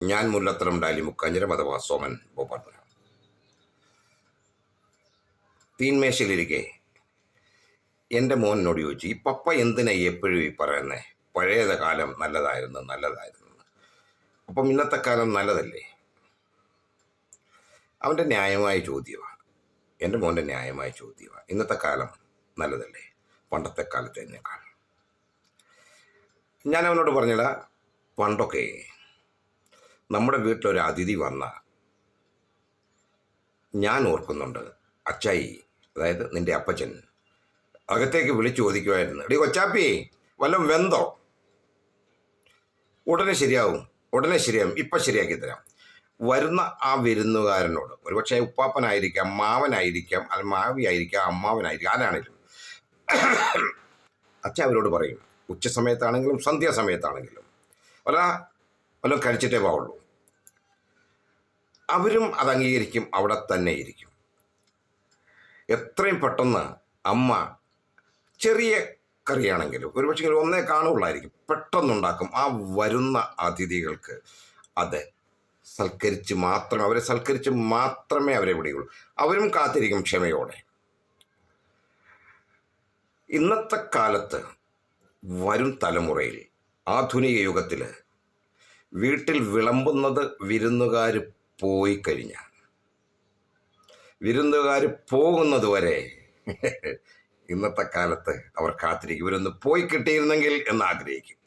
ഞാൻ മുല്ലത്തരം ഡാലി മുക്കാഞ്ഞിരം അഥവാ സോമൻ ബോപ്പാട്ടന. തീന്മേശയിലിരിക്കെ എൻ്റെ മോൻ എന്നോട് ചോദിച്ചു, ഈ പപ്പ എന്തിനാ എപ്പോഴും ഈ പറയുന്നേ പഴയത് കാലം നല്ലതായിരുന്നു നല്ലതായിരുന്നു? അപ്പം ഇന്നത്തെ കാലം നല്ലതല്ലേ? അവൻ്റെ ന്യായമായ ചോദ്യമാണ്, എൻ്റെ മോൻ്റെ ന്യായമായ ചോദ്യമാണ്. ഇന്നത്തെ കാലം നല്ലതല്ലേ പണ്ടത്തെ കാലത്തേക്കാൾ? ഞാൻ അവനോട് പറഞ്ഞില്ല, പണ്ടൊക്കെ നമ്മുടെ വീട്ടിലൊരു അതിഥി വന്ന ഞാൻ ഓർക്കുന്നുണ്ട്, അച്ചായി, അതായത് നിൻ്റെ അപ്പച്ചൻ അകത്തേക്ക് വിളിച്ചു ചോദിക്കുമായിരുന്നു, എടീ കൊച്ചാപ്പി വല്ലതും വെന്തോ? ഉടനെ ശരിയാവും, ഇപ്പം ശരിയാക്കി തരാം. വരുന്ന ആ വിരുന്നുകാരനോട്, ഒരുപക്ഷെ ഉപ്പാപ്പനായിരിക്കാം, മാവനായിരിക്കാം, അല്ല മാവിയായിരിക്കാം, അമ്മാവനായിരിക്കാം, ആരാണെങ്കിലും അച്ഛൻ അവരോട് പറയും, ഉച്ച സമയത്താണെങ്കിലും സന്ധ്യാസമയത്താണെങ്കിലും വല്ലതും കഴിച്ചിട്ടേ പാവുള്ളൂ. അവരും അത് അംഗീകരിക്കും, അവിടെ തന്നെ ഇരിക്കും. എത്രയും പെട്ടെന്ന് അമ്മ ചെറിയ കറിയാണെങ്കിലും ഒരുപക്ഷെ ഒന്നേ കാണുള്ളായിരിക്കും, പെട്ടെന്നുണ്ടാക്കും. ആ വരുന്ന അതിഥികൾക്ക് അത് അവരെ സൽക്കരിച്ച് മാത്രമേ അവരെ വിടുകയുള്ളൂ. അവരും കാത്തിരിക്കും ക്ഷമയോടെ. ഇന്നത്തെ കാലത്ത് വരും തലമുറയിൽ, ആധുനിക യുഗത്തിൽ വീട്ടിൽ വിളമ്പുന്നത് വിരുന്നുകാർ പോയി കഴിഞ്ഞാൽ, വിരുന്നുകാർ പോകുന്നത് വരെ ഇന്നത്തെ കാലത്ത് അവർ കാത്തിരിക്കും, ഇവരൊന്ന് പോയി കിട്ടിയിരുന്നെങ്കിൽ എന്ന് ആഗ്രഹിക്കും.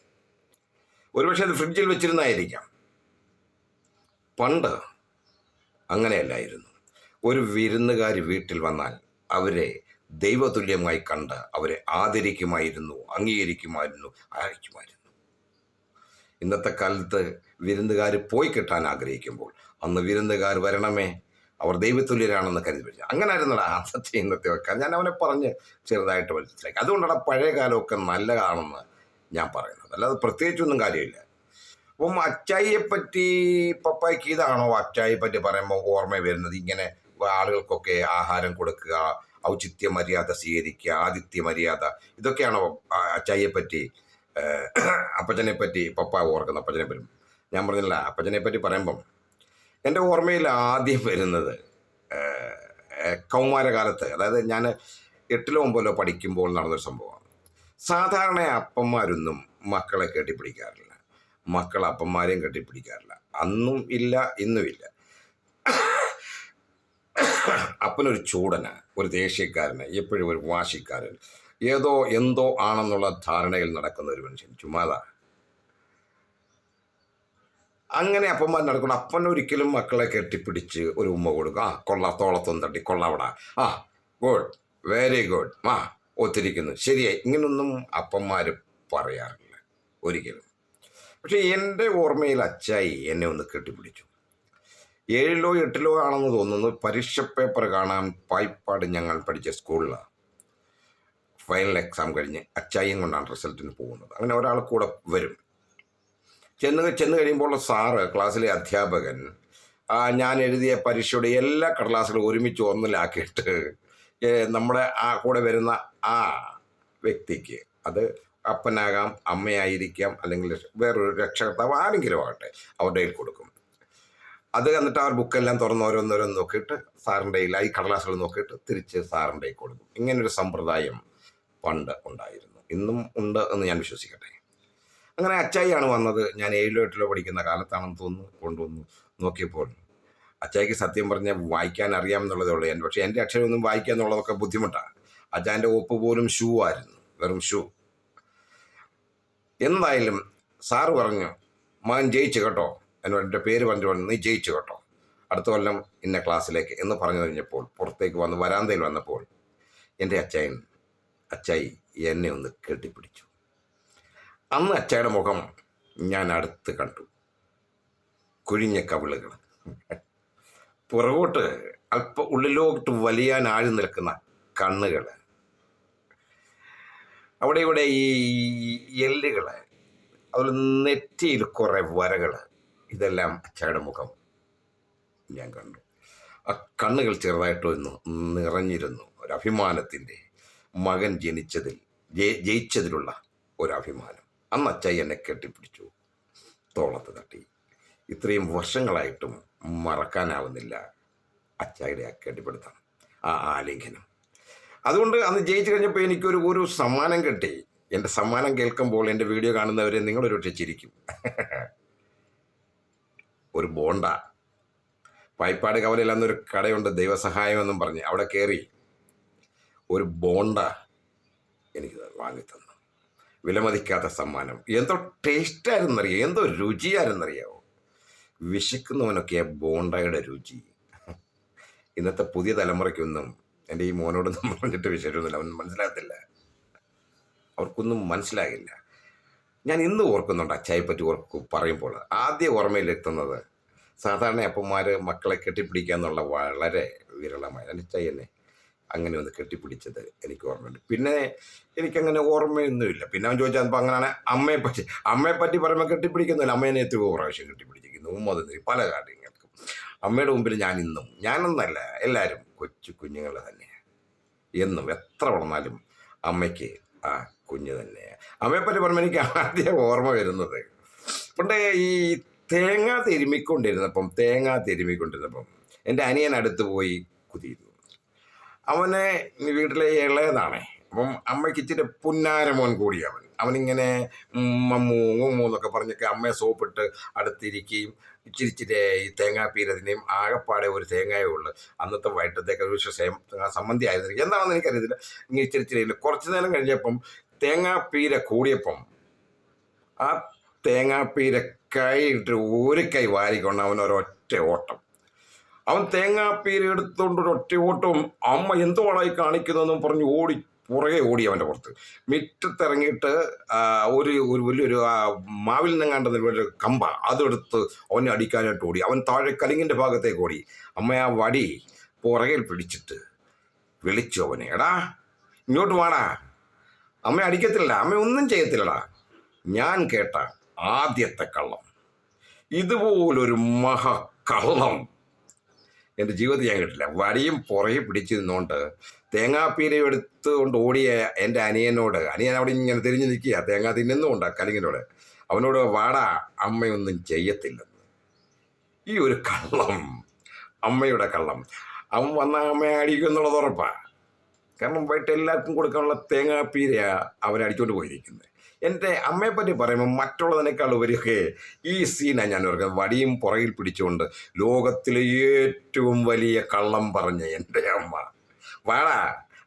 ഒരുപക്ഷെ അത് ഫ്രിഡ്ജിൽ വെച്ചിരുന്നായിരിക്കാം. പണ്ട് അങ്ങനെയല്ലായിരുന്നു. ഒരു വിരുന്നുകാർ വീട്ടിൽ വന്നാൽ അവരെ ദൈവതുല്യമായി കണ്ട് അവരെ ആദരിക്കുമായിരുന്നു, അംഗീകരിക്കുമായിരുന്നു, അയക്കുമായിരുന്നു. ഇന്നത്തെ കാലത്ത് വിരുന്നുകാർ പോയി കിട്ടാൻ ആഗ്രഹിക്കുമ്പോൾ അന്ന് വിരുന്നുകാർ വരണമേ, അവർ ദൈവതുല്യരാണെന്ന് കരുതി പിടിച്ചു. അങ്ങനെ ആയിരുന്നടാ അന്നത്തെ ഇന്നത്തെ വെക്കാൻ. ഞാൻ അവനെ പറഞ്ഞ് ചെറുതായിട്ട് മനസ്സിലാക്കി. അതുകൊണ്ടാണ് പഴയ കാലമൊക്കെ നല്ലതാണെന്ന് ഞാൻ പറയുന്നത്, അല്ലാതെ പ്രത്യേകിച്ചൊന്നും കാര്യമില്ല. അപ്പം അച്ചായിയെപ്പറ്റി, പപ്പായ്ക്ക് ഇതാണോ അച്ചായിയെപ്പറ്റി പറയുമ്പോൾ ഓർമ്മ വരുന്നത്? ഇങ്ങനെ ആളുകൾക്കൊക്കെ ആഹാരം കൊടുക്കുക, ഔചിത്യ മര്യാദ സ്വീകരിക്കുക, ആതിഥ്യ മര്യാദ, ഇതൊക്കെയാണോ അച്ചായിയെപ്പറ്റി, അപ്പച്ചനെ പറ്റി പപ്പ ഓർക്കുന്നത്? അപ്പച്ചനെ പറ്റി ഞാൻ പറഞ്ഞില്ല. അപ്പച്ചനെ പറ്റി പറയുമ്പം എൻ്റെ ഓർമ്മയിൽ ആദ്യം വരുന്നത് കൗമാരകാലത്ത്, അതായത് ഞാൻ 8ലോ 9ലോ പഠിക്കുമ്പോൾ നടന്നൊരു സംഭവമാണ്. സാധാരണ അപ്പന്മാരൊന്നും മക്കളെ കെട്ടിപ്പിടിക്കാറില്ല, മക്കൾ അപ്പന്മാരെയും കെട്ടിപ്പിടിക്കാറില്ല. അന്നും ഇല്ല, ഇന്നും ഇല്ല. അപ്പനൊരു ചൂടന്, ഒരു ദേഷ്യക്കാരന്, എപ്പോഴും ഒരു വാശിക്കാരൻ, എന്തോ ആണെന്നുള്ള ധാരണയിൽ നടക്കുന്ന ഒരു മനുഷ്യൻ, ചുമ്മാതാ. അങ്ങനെ അപ്പന്മാർ നടക്കണം. അപ്പൻ ഒരിക്കലും മക്കളെ കെട്ടിപ്പിടിച്ച് ഒരു ഉമ്മ കൊടുക്കുക, തോളത്തൊന്നും തട്ടി, കൊള്ളാവടാ, ഗുഡ്, വെരി ഗുഡ്, ഒത്തിരിക്കുന്നു, ശരിയായി, ഇങ്ങനൊന്നും അപ്പന്മാർ പറയാറില്ല ഒരിക്കലും. പക്ഷെ എൻ്റെ ഓർമ്മയിൽ അച്ചായി എന്നെ ഒന്ന് കെട്ടിപ്പിടിച്ചു. 7ലോ 8ലോ ആണെന്ന് തോന്നുന്നു. പരീക്ഷ പേപ്പർ കാണാൻ പായിപ്പാട് ഞങ്ങൾ പഠിച്ച സ്കൂളിലാണ്. ഫൈനൽ എക്സാം കഴിഞ്ഞ് അച്ചായിയും കൊണ്ടാണ് റിസൾട്ടിന് പോകുന്നത്. അങ്ങനെ ഒരാൾ കൂടെ വരും. ചെന്ന് കഴിയുമ്പോൾ സാറ്, ക്ലാസ്സിലെ അധ്യാപകൻ, ഞാൻ എഴുതിയ പരീക്ഷയുടെ എല്ലാ കടലാസുകളും ഒരുമിച്ച് ഒന്നിലാക്കിയിട്ട് നമ്മുടെ ആ കൂടെ വരുന്ന ആ വ്യക്തിക്ക്, അത് അപ്പനാകാം, അമ്മയായിരിക്കാം, അല്ലെങ്കിൽ വേറൊരു രക്ഷകർത്താവ്, ആരെങ്കിലും ആകട്ടെ, അവരുടെ കയ്യിൽ കൊടുക്കും. അത് എന്നിട്ട് അവർ ബുക്കെല്ലാം തുറന്ന് ഓരോന്നോരോന്ന് നോക്കിയിട്ട് സാറിൻ്റെ കയ്യിൽ ഈ കടലാസുകൾ നോക്കിയിട്ട് തിരിച്ച് സാറിൻ്റെ കയ്യിൽ കൊടുക്കും. ഇങ്ങനൊരു സമ്പ്രദായം പണ്ട് ഉണ്ടായിരുന്നു, ഇന്നും ഉണ്ട് എന്ന് ഞാൻ വിശ്വസിക്കട്ടെ. അങ്ങനെ അച്ചായിയാണ് വന്നത്. ഞാൻ 7ലോ 8ലോ പഠിക്കുന്ന കാലത്താണെന്ന് തോന്നുന്നു. കൊണ്ടുവന്നു നോക്കിയപ്പോൾ അച്ചായിക്ക് സത്യം പറഞ്ഞാൽ വായിക്കാൻ അറിയാമെന്നുള്ളതേ ഉള്ളൂ. പക്ഷേ എൻ്റെ അക്ഷരമൊന്നും വായിക്കുക എന്നുള്ളതൊക്കെ ബുദ്ധിമുട്ടാണ്. അച്ചാൻ്റെ ഒപ്പ് പോലും ഷൂ ആയിരുന്നു, വെറും ഷൂ. എന്തായാലും സാറ് പറഞ്ഞു, മകൻ ജയിച്ചു കേട്ടോ, എന്നോട് എൻ്റെ പേര് പറഞ്ഞു, നീ ജയിച്ചു കേട്ടോ, അടുത്ത കൊല്ലം ഇന്ന ക്ലാസ്സിലേക്ക് എന്ന് പറഞ്ഞു കഴിഞ്ഞപ്പോൾ പുറത്തേക്ക് വന്ന് വരാന്തയിൽ വന്നപ്പോൾ എൻ്റെ അച്ചായി എന്നെ ഒന്ന് കെട്ടിപ്പിടിച്ചു. അന്ന് അച്ചായുടെ മുഖം ഞാൻ അടുത്ത് കണ്ടു. കുഴിഞ്ഞ കവിളുകൾ, പുറകോട്ട് അല്പം ഉള്ളിലോട്ട് വലിയാൻ ആഴി നിൽക്കുന്ന കണ്ണുകൾ, അവിടെ ഇവിടെ ഈ എല്ലുകൾ, അതുപോലെ നെറ്റിയിൽ കുറേ വരകൾ, ഇതെല്ലാം അച്ചായുടെ മുഖം ഞാൻ കണ്ടു. ആ കണ്ണുകൾ ചെറുതായിട്ടൊന്ന് നിറഞ്ഞിരുന്നു. ഒരഭിമാനത്തിൻ്റെ, മകൻ ജയിച്ചതിലുള്ള ഒരഭിമാനം. അന്ന് അച്ചായി എന്നെ കെട്ടിപ്പിടിച്ചു, തോളത്ത് തട്ടി. ഇത്രയും വർഷങ്ങളായിട്ടും മറക്കാനാവുന്നില്ല അച്ചായുടെ ആ കെട്ടിപ്പിടുത്തം, ആ ആലിംഗനം. അതുകൊണ്ട് അന്ന് ജയിച്ചു കഴിഞ്ഞപ്പോൾ എനിക്കൊരു സമ്മാനം കിട്ടി. എൻ്റെ സമ്മാനം കേൾക്കുമ്പോൾ എൻ്റെ വീഡിയോ കാണുന്നവരെ നിങ്ങളൊരു ചിരിക്കും. ഒരു ബോണ്ട, പായിപ്പാട് കവലയിൽ അന്നൊരു കടയുണ്ട്, ദൈവസഹായം എന്നും പറഞ്ഞ്. അവിടെ കയറി ഒരു ബോണ്ട എനിക്ക് വാങ്ങിത്തന്നു. വിലമതിക്കാത്ത സമ്മാനം. എന്തോ ടേസ്റ്റായിരുന്നറിയോ, എന്തോ രുചിയായിരുന്നറിയാവോ. വിശക്കുന്നവനൊക്കെ ബോണ്ടയുടെ രുചി. ഇന്നത്തെ പുതിയ തലമുറയ്ക്കൊന്നും, എൻ്റെ ഈ മോനോടൊന്നും പറഞ്ഞിട്ട് വിശേഷമൊന്നുമില്ല, അവൻ മനസ്സിലാകത്തില്ല, അവർക്കൊന്നും മനസ്സിലാകില്ല. ഞാൻ ഇന്ന് ഓർക്കുന്നുണ്ട് അച്ചായെപ്പറ്റി പറയുമ്പോൾ. ആദ്യ ഓർമ്മയിലെത്തുന്നത് സാധാരണ അപ്പന്മാർ മക്കളെ കെട്ടിപ്പിടിക്കുക എന്നുള്ള വളരെ വിരളമായി. എൻ്റെ അച്ചായനെ അങ്ങനെ ഒന്ന് കെട്ടിപ്പിടിച്ചത് എനിക്ക് ഓർമ്മയുണ്ട്. പിന്നെ എനിക്കങ്ങനെ ഓർമ്മയൊന്നുമില്ല. പിന്നെ അവൻ ചോദിച്ചാൽ അപ്പോൾ അങ്ങനെയാണ് അമ്മയെപ്പറ്റി പറയുമ്പോൾ കെട്ടിപ്പിടിക്കുന്നില്ല. അമ്മേനെ എത്രയോ പ്രാവശ്യം കെട്ടിപ്പിടിച്ചിരിക്കുന്നു, ഉമ്മതിന് പല കാര്യങ്ങൾക്കും. അമ്മയുടെ മുമ്പിൽ ഞാനെന്നല്ല, എല്ലാവരും കൊച്ചു കുഞ്ഞുങ്ങൾ തന്നെയാണ്. എന്നും എത്ര വളർന്നാലും അമ്മയ്ക്ക് ആ കുഞ്ഞ് തന്നെയാണ്. അമ്മയെപ്പറ്റി പറയുമ്പോൾ എനിക്ക് ആദ്യം ഓർമ്മ വരുന്നത്, പണ്ട് ഈ തേങ്ങ തിരുമിക്കൊണ്ടിരുന്നപ്പം എൻ്റെ അനിയൻ അടുത്ത് പോയി കുതിയിരുന്നു. അവനെ വീട്ടിലെ ഇളയതാണേ. അപ്പം അമ്മയ്ക്ക് ഇച്ചിരി പുന്നാരമോൻ കൂടി അവനിങ്ങനെ മമ്മൂ എന്നൊക്കെ പറഞ്ഞൊക്കെ അമ്മയെ സോപ്പിട്ട് അടുത്തിരിക്കുകയും ഇച്ചിരി ഈ തേങ്ങാപ്പീരതിനെയും ആകപ്പാടെ ഒരു തേങ്ങയേ ഉള്ളു. അന്നത്തെ വൈകിട്ടത്തേക്ക് ഒരു സമ്മന്തി ആയിരുന്നു, എന്താണെന്ന് എനിക്കറിയത്തില്ല. ഇങ്ങനെ ഇച്ചിരി കുറച്ച് നേരം കഴിഞ്ഞപ്പം തേങ്ങാപ്പീര കൂടിയപ്പം ആ തേങ്ങാപ്പീര കൈയിട്ട് ഒരു കൈ വാരിക്കൊണ്ട് അവൻ ഒരൊറ്റ ഓട്ടം. അവൻ തേങ്ങാപ്പീര എടുത്തുകൊണ്ടൊരൊറ്റ ഓട്ടവും. അമ്മ എന്തോളായി കാണിക്കുന്നതെന്നും പറഞ്ഞ് പുറകെ ഓടി അവൻ്റെ പുറത്ത്. മുറ്റത്തിറങ്ങിയിട്ട് ഒരു വലിയൊരു മാവിൽ നിന്നെങ്ങാണ്ട് വലിയൊരു കമ്പ അതെടുത്ത് അവനെ അടിക്കാനായിട്ട് ഓടി. അവൻ താഴെ കലിങ്ങിൻ്റെ ഭാഗത്തേക്ക് ഓടി. അമ്മ ആ വടി പുറകിൽ പിടിച്ചിട്ട് വിളിച്ചു അവനെ, എടാ ഇങ്ങോട്ട് വാടാ, അമ്മ അടിക്കത്തില്ലടാ, അമ്മ ഒന്നും ചെയ്യത്തില്ലടാ. ഞാൻ കേട്ട ആദ്യത്തെ കള്ളം, ഇതുപോലൊരു മഹാകള്ളം എൻ്റെ ജീവിതത്തിൽ ഞാൻ കേട്ടില്ല. വടിയും പുറകെ പിടിച്ചു നിന്നുകൊണ്ട് തേങ്ങാപ്പീരയും എടുത്തുകൊണ്ട് ഓടിയ എൻ്റെ അനിയൻ അവിടെ ഇങ്ങനെ തിരിഞ്ഞു നിൽക്കുക, തേങ്ങാ തിന്നുന്നുണ്ട് കലിങ്ങിനോട്. അവനോട് വാടാ, അമ്മയൊന്നും ചെയ്യത്തില്ലെന്ന്. ഈ ഒരു കള്ളം, അമ്മയുടെ കള്ളം. അവൻ വന്ന അമ്മയെ അടിക്കുമെന്നുള്ളത് ഉറപ്പാണ്. കാരണം വൈകിട്ട് എല്ലാവർക്കും കൊടുക്കാനുള്ള തേങ്ങാപ്പീരയാണ് അവൻ അടിച്ചുകൊണ്ട് പോയിരിക്കുന്നത്. എൻ്റെ അമ്മയെപ്പറ്റി പറയുമ്പോൾ മറ്റുള്ളതിനേക്കാൾ ഉപരിയൊക്കെ ഈ സീനാണ് ഞാൻ ഓർക്കുന്നത്. വടിയും പുറകിൽ പിടിച്ചുകൊണ്ട് ലോകത്തിലെ ഏറ്റവും വലിയ കള്ളം പറഞ്ഞ എൻ്റെ അമ്മ. വാടാ,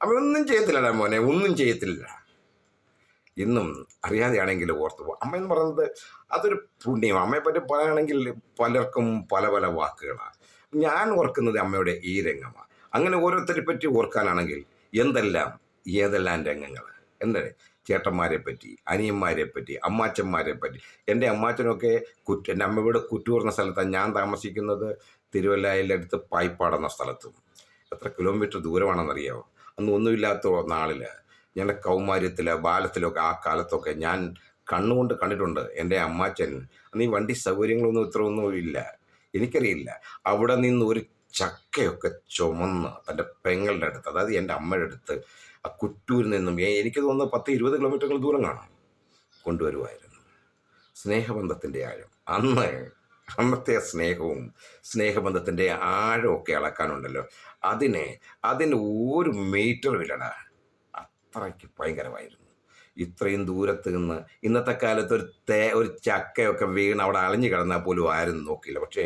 അമ്മ ഒന്നും ചെയ്യത്തില്ലടാ മോനെ, ഒന്നും ചെയ്യത്തില്ല. ഇന്നും അറിയാതെയാണെങ്കിൽ ഓർത്തു പോകും. അമ്മ എന്ന് പറയുന്നത് അതൊരു പുണ്യം. അമ്മയെപ്പറ്റി പറയുകയാണെങ്കിൽ പലർക്കും പല പല വാക്കുകളാണ്. ഞാൻ ഓർക്കുന്നത് അമ്മയുടെ ഈ രംഗമാണ്. അങ്ങനെ ഓരോരുത്തരെ പറ്റി ഓർക്കാനാണെങ്കിൽ ഏതെല്ലാം രംഗങ്ങൾ. എന്താ, ചേട്ടന്മാരെ പറ്റി, അനിയന്മാരെ പറ്റി, അമ്മാച്ചന്മാരെ പറ്റി. എൻ്റെ അമ്മാച്ചനൊക്കെ എൻ്റെ അമ്മയുടെ കുറ്റൂർന്ന സ്ഥലത്താണ് ഞാൻ താമസിക്കുന്നത്. തിരുവല്ലയിലടുത്ത് പായിപ്പാടെന്ന സ്ഥലത്തും. എത്ര കിലോമീറ്റർ ദൂരമാണെന്നറിയാമോ? അന്ന് ഒന്നുമില്ലാത്ത നാളിൽ ഞങ്ങളുടെ കൗമാര്യത്തിൽ ബാലത്തിലൊക്കെ ആ കാലത്തൊക്കെ ഞാൻ കണ്ണുകൊണ്ട് കണ്ടിട്ടുണ്ട്. എൻ്റെ അമ്മാച്ചൻ അന്ന് ഈ വണ്ടി സൗകര്യങ്ങളൊന്നും ഇത്രയൊന്നും ഇല്ല, എനിക്കറിയില്ല. അവിടെ നിന്ന് ഒരു ചക്കയൊക്കെ ചുമന്ന് തൻ്റെ പെങ്ങളുടെ അടുത്ത്, അതായത് എൻ്റെ അമ്മയുടെ അടുത്ത്, ആ കുറ്റൂരിൽ നിന്നും എനിക്ക് തോന്നുന്നു 10-20 കിലോമീറ്ററുകൾ ദൂരം കാണാം, കൊണ്ടുവരുമായിരുന്നു. സ്നേഹബന്ധത്തിൻ്റെ ആഴം, അന്നത്തെ സ്നേഹബന്ധത്തിൻ്റെ ആഴമൊക്കെ അളക്കാനുണ്ടല്ലോ, അതിന് ഒരു മീറ്ററും ഇല്ലടാ. അത്രയ്ക്ക് ഭയങ്കരമായിരുന്നു. ഇത്രയും ദൂരത്ത് നിന്ന് ഇന്നത്തെ കാലത്ത് ഒരു ചക്കയൊക്കെ വീണ് അവിടെ അലഞ്ഞു കിടന്നാൽ പോലും ആരും നോക്കിയില്ല. പക്ഷേ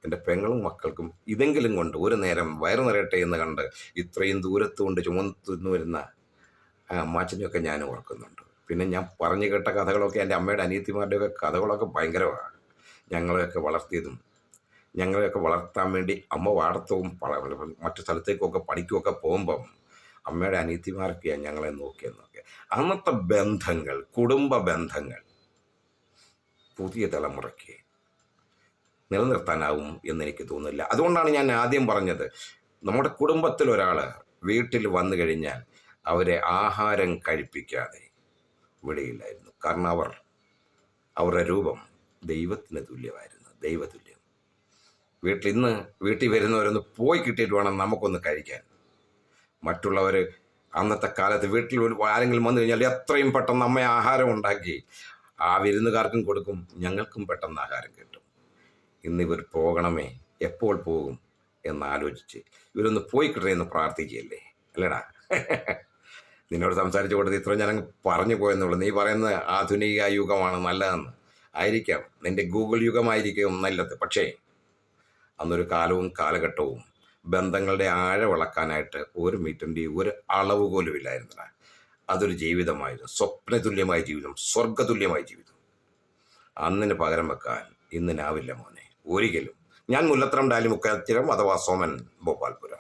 എൻ്റെ പെങ്ങളും മക്കൾക്കും ഇതെങ്കിലും കൊണ്ട് ഒരു നേരം വയറ് നിറയട്ടെ എന്ന് കണ്ട് ഇത്രയും ദൂരത്തുകൊണ്ട് ചുമന്നു വരുന്ന അമ്മാച്ചനെയൊക്കെ ഞാൻ ഓർക്കുന്നുണ്ട്. പിന്നെ ഞാൻ പറഞ്ഞു കേട്ട കഥകളൊക്കെ, എൻ്റെ അമ്മയുടെ അനിയത്തിമാരുടെയൊക്കെ കഥകളൊക്കെ ഭയങ്കരമാണ്. ഞങ്ങളെയൊക്കെ വളർത്തിയതും, ഞങ്ങളെയൊക്കെ വളർത്താൻ വേണ്ടി അമ്മ വാടത്തവും മറ്റു സ്ഥലത്തേക്കൊക്കെ പണിക്കുമൊക്കെ പോകുമ്പം അമ്മയുടെ അനിയത്തിമാരൊക്കെയാണ് ഞങ്ങളെ നോക്കിയെന്നൊക്കെ. അന്നത്തെ ബന്ധങ്ങൾ, കുടുംബ ബന്ധങ്ങൾ പുതിയ തലമുറയ്ക്ക് നിലനിർത്താനാവും എന്നെനിക്ക് തോന്നുന്നില്ല. അതുകൊണ്ടാണ് ഞാൻ ആദ്യം പറഞ്ഞത്, നമ്മുടെ കുടുംബത്തിൽ ഒരാൾ വീട്ടിൽ വന്നു കഴിഞ്ഞാൽ അവരെ ആഹാരം കഴിപ്പിക്കാതെ വിടയില്ലായിരുന്നു. കാരണം അവരുടെ രൂപം ദൈവത്തിന് തുല്യമായിരുന്നു, ദൈവതുല്യം. വീട്ടിൽ വരുന്നവരൊന്ന് പോയി കിട്ടിയിട്ട് വേണം നമുക്കൊന്ന് കഴിക്കാൻ. മറ്റുള്ളവർ അന്നത്തെ കാലത്ത് വീട്ടിൽ ആരെങ്കിലും വന്നു കഴിഞ്ഞാൽ എത്രയും പെട്ടെന്ന് അമ്മ ആഹാരം ഉണ്ടാക്കി ആ വിരുന്നുകാർക്കും കൊടുക്കും, ഞങ്ങൾക്കും പെട്ടെന്ന് ആഹാരം കിട്ടും. ഇന്നിവർ പോകണമേ, എപ്പോൾ പോകും എന്നാലോചിച്ച് ഇവരൊന്ന് പോയി കിട്ടണമെന്ന് പ്രാർത്ഥിക്കുകയല്ലേ, അല്ലേടാ? നിന്നോട് സംസാരിച്ചു കൊടുത്ത് ഇത്ര ഞാനങ്ങ് പറഞ്ഞു പോയെന്നുള്ളൂ. നീ പറയുന്ന ആധുനിക യുഗമാണ് നല്ലതെന്ന് ആയിരിക്കാം, നിന്റെ ഗൂഗിൾ യുഗമായിരിക്കും നല്ലത്. പക്ഷേ അന്നൊരു കാലവും കാലഘട്ടവും ബന്ധങ്ങളുടെ ആഴവിളക്കാനായിട്ട് ഒരു മീറ്ററിൻ്റെ ഒരു അളവ് പോലും ഇല്ലായിരുന്നില്ല. അതൊരു ജീവിതമായിരുന്നു, സ്വപ്നതുല്യമായ ജീവിതം, സ്വർഗതുല്യമായ ജീവിതം. അന്നിന് പകരം വെക്കാൻ ഇന്നിനാവില്ല മോനെ, ഒരിക്കലും. ഞാൻ മുല്ലത്തരം ഡാലി മുക്കത്തിരം അഥവാ സോമൻ ഭോപ്പാൽപുര.